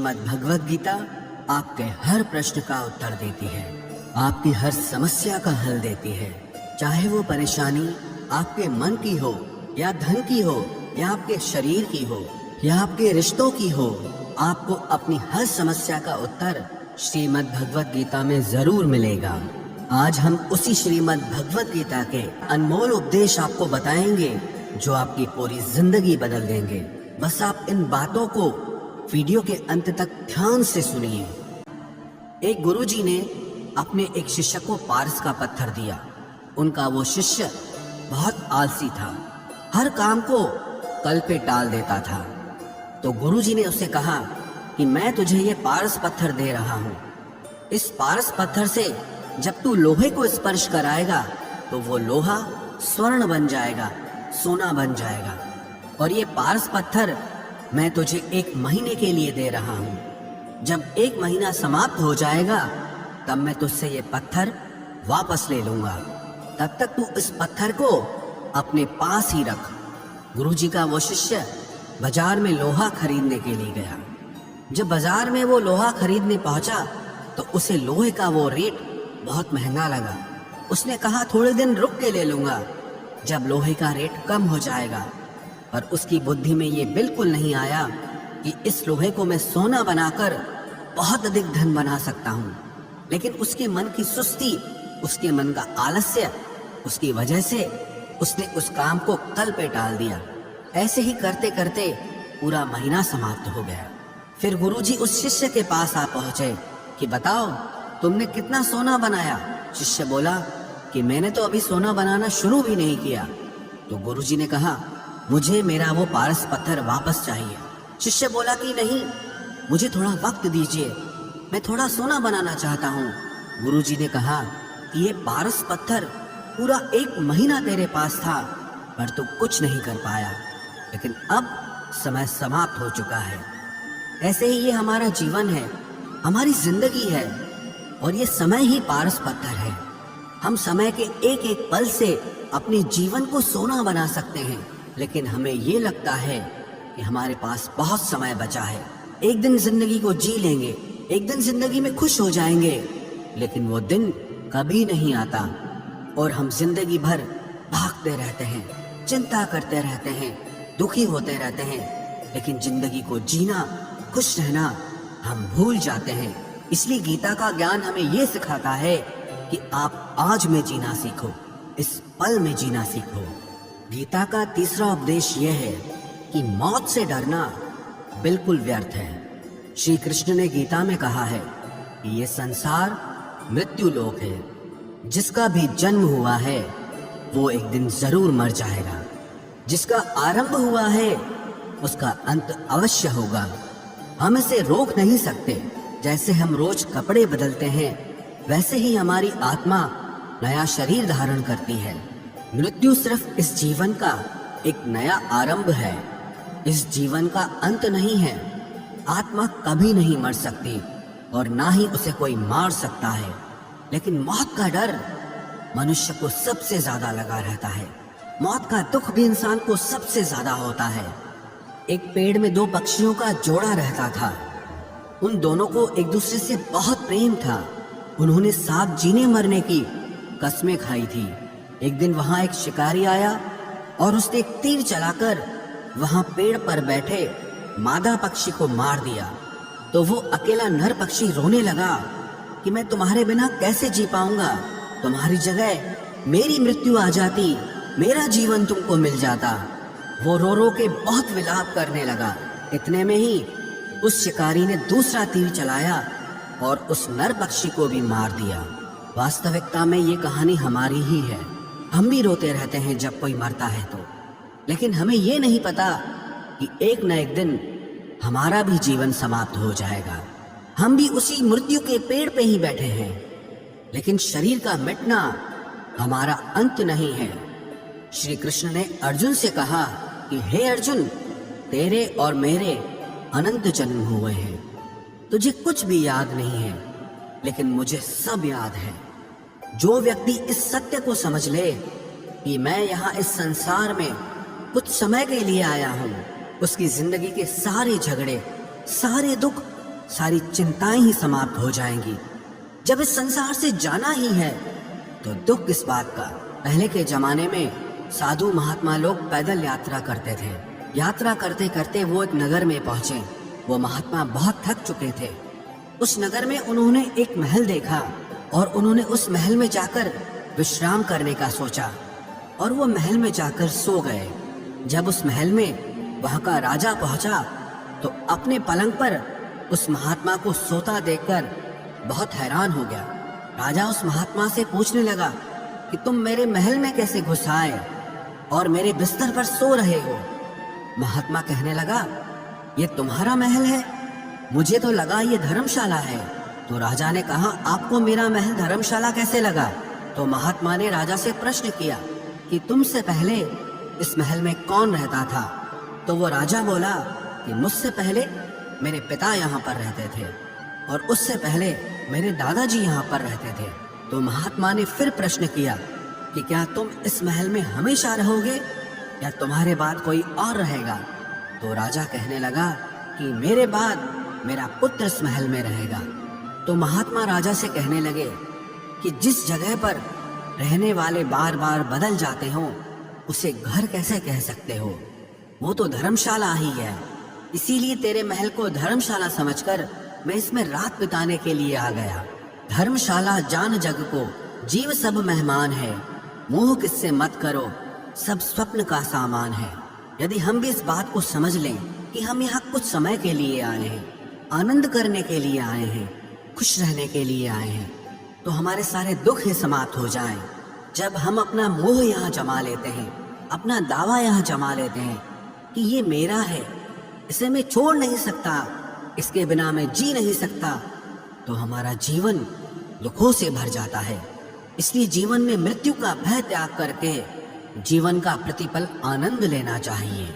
श्रीमद् भगवद गीता आपके हर प्रश्न का उत्तर देती है, आपकी हर समस्या का हल देती है। चाहे वो परेशानी आपके मन की हो या धन की हो या आपके शरीर की हो या आपके रिश्तों की हो, आपको अपनी हर समस्या का उत्तर श्रीमद् भगवद गीता में जरूर मिलेगा। आज हम उसी श्रीमद् भगवद गीता के अनमोल उपदेश आपको बताएंगे जो आपकी पूरी जिंदगी बदल देंगे। बस आप इन बातों को वीडियो के अंत तक ध्यान से सुनिए। एक गुरुजी ने अपने एक शिष्य को पारस का पत्थर दिया। उनका वो शिष्य बहुत आलसी था, हर काम को कल पे टाल देता था। तो गुरुजी ने उससे कहा कि मैं तुझे ये पारस पत्थर दे रहा हूँ। इस पारस पत्थर से जब तू लोहे को स्पर्श कराएगा तो वो लोहा स्वर्ण बन जाएगा, सोना बन जाएगा। और ये पारस पत्थर मैं तुझे 1 महीने के लिए दे रहा हूँ। जब 1 महीना समाप्त हो जाएगा तब मैं तुझसे ये पत्थर वापस ले लूंगा। तब तक तू इस पत्थर को अपने पास ही रख। गुरुजी का वो शिष्य बाजार में लोहा खरीदने के लिए गया। जब बाजार में वो लोहा खरीदने पहुंचा तो उसे लोहे का वो रेट बहुत महंगा लगा। उसने कहा थोड़े दिन रुक के ले लूंगा, जब लोहे का रेट कम हो जाएगा। पर उसकी बुद्धि में ये बिल्कुल नहीं आया कि इस लोहे को मैं सोना बनाकर बहुत अधिक धन बना सकता हूँ। लेकिन उसके मन की सुस्ती, उसके मन का आलस्य, उसकी वजह से उसने उस काम को कल पे टाल दिया। ऐसे ही करते करते पूरा महीना समाप्त हो गया। फिर गुरुजी उस शिष्य के पास आ पहुंचे कि बताओ तुमने कितना सोना बनाया। शिष्य बोला कि मैंने तो अभी सोना बनाना शुरू भी नहीं किया। तो गुरुजी ने कहा मुझे मेरा वो पारस पत्थर वापस चाहिए। शिष्य बोला कि नहीं, मुझे थोड़ा वक्त दीजिए, मैं थोड़ा सोना बनाना चाहता हूँ। गुरुजी ने कहा कि ये पारस पत्थर पूरा 1 महीना तेरे पास था पर तू कुछ नहीं कर पाया, लेकिन अब समय समाप्त हो चुका है। ऐसे ही ये हमारा जीवन है, हमारी जिंदगी है, और ये समय ही पारस पत्थर है। हम समय के एक एक पल से अपने जीवन को सोना बना सकते हैं, लेकिन हमें ये लगता है कि हमारे पास बहुत समय बचा है। एक दिन जिंदगी को जी लेंगे, एक दिन जिंदगी में खुश हो जाएंगे, लेकिन वो दिन कभी नहीं आता और हम जिंदगी भर भागते रहते हैं, चिंता करते रहते हैं, दुखी होते रहते हैं, लेकिन जिंदगी को जीना, खुश रहना हम भूल जाते हैं। इसलिए गीता का ज्ञान हमें ये सिखाता है कि आप आज में जीना सीखो, इस पल में जीना सीखो। गीता का तीसरा उपदेश यह है कि मौत से डरना बिल्कुल व्यर्थ है। श्री कृष्ण ने गीता में कहा है कि ये संसार मृत्यु लोक है, जिसका भी जन्म हुआ है वो एक दिन जरूर मर जाएगा। जिसका आरंभ हुआ है उसका अंत अवश्य होगा। हम इसे रोक नहीं सकते। जैसे हम रोज कपड़े बदलते हैं, वैसे ही हमारी आत्मा नया शरीर धारण करती है। मृत्यु सिर्फ इस जीवन का एक नया आरंभ है, इस जीवन का अंत नहीं है। आत्मा कभी नहीं मर सकती और ना ही उसे कोई मार सकता है, लेकिन मौत का डर मनुष्य को सबसे ज्यादा लगा रहता है। मौत का दुख भी इंसान को सबसे ज्यादा होता है। एक पेड़ में 2 पक्षियों का जोड़ा रहता था। उन दोनों को एक दूसरे से बहुत प्रेम था। उन्होंने साथ जीने मरने की कस्में खाई थी। एक दिन वहां एक शिकारी आया और उसने एक तीर चलाकर वहां पेड़ पर बैठे मादा पक्षी को मार दिया। तो वो अकेला नर पक्षी रोने लगा कि मैं तुम्हारे बिना कैसे जी पाऊंगा, तुम्हारी जगह मेरी मृत्यु आ जाती, मेरा जीवन तुमको मिल जाता। वो रो रो के बहुत विलाप करने लगा। इतने में ही उस शिकारी ने दूसरा तीर चलाया और उस नर पक्षी को भी मार दिया। वास्तविकता में ये कहानी हमारी ही है। हम भी रोते रहते हैं जब कोई मरता है तो, लेकिन हमें ये नहीं पता कि एक न एक दिन हमारा भी जीवन समाप्त हो जाएगा। हम भी उसी मृत्यु के पेड़ पे ही बैठे हैं, लेकिन शरीर का मिटना हमारा अंत नहीं है। श्री कृष्ण ने अर्जुन से कहा कि हे अर्जुन, तेरे और मेरे अनंत जन्म हुए हैं, तुझे कुछ भी याद नहीं है, लेकिन मुझे सब याद है। जो व्यक्ति इस सत्य को समझ ले कि मैं यहाँ इस संसार में कुछ समय के लिए आया हूँ, उसकी जिंदगी के सारे झगड़े, सारे दुख सारी चिंताएं ही समाप्त हो जाएंगी। जब इस संसार से जाना ही है तो दुख किस बात का। पहले के जमाने में साधु महात्मा लोग पैदल यात्रा करते थे। यात्रा करते करते वो एक नगर में पहुंचे। वो महात्मा बहुत थक चुके थे। उस नगर में उन्होंने एक महल देखा और उन्होंने उस महल में जाकर विश्राम करने का सोचा और वो महल में जाकर सो गए। जब उस महल में वहां का राजा पहुंचा तो अपने पलंग पर उस महात्मा को सोता देखकर बहुत हैरान हो गया। राजा उस महात्मा से पूछने लगा कि तुम मेरे महल में कैसे घुस आए और मेरे बिस्तर पर सो रहे हो। महात्मा कहने लगा, ये तुम्हारा महल है? मुझे तो लगा ये धर्मशाला है। तो राजा ने कहा, आपको मेरा महल धर्मशाला कैसे लगा? तो महात्मा ने राजा से प्रश्न किया कि तुमसे पहले इस महल में कौन रहता था? तो वो राजा बोला कि मुझसे पहले मेरे पिता यहाँ पर रहते थे और उससे पहले मेरे दादाजी यहाँ पर रहते थे। तो महात्मा ने फिर प्रश्न किया कि क्या तुम इस महल में हमेशा रहोगे या तुम्हारे बाद कोई और रहेगा? तो राजा कहने लगा कि मेरे बाद मेरा पुत्र इस महल में रहेगा। तो महात्मा राजा से कहने लगे कि जिस जगह पर रहने वाले बार बार बदल जाते हो उसे घर कैसे कह सकते हो? वो तो धर्मशाला ही है। इसीलिए तेरे महल को धर्मशाला समझकर मैं इसमें रात बिताने के लिए आ गया। धर्मशाला जान जग को, जीव सब मेहमान है, मोह किससे मत करो, सब स्वप्न का सामान है। यदि हम भी इस बात को समझ लें कि हम यहाँ कुछ समय के लिए आए हैं, आनंद करने के लिए आए हैं, खुश रहने के लिए आए हैं, तो हमारे सारे दुख ही समाप्त हो जाएं। जब हम अपना मोह यहाँ जमा लेते हैं, अपना दावा यहाँ जमा लेते हैं कि ये मेरा है, इसे मैं छोड़ नहीं सकता, इसके बिना मैं जी नहीं सकता, तो हमारा जीवन दुखों से भर जाता है। इसलिए जीवन में मृत्यु का भय त्याग करके जीवन का प्रतिपल आनंद लेना चाहिए।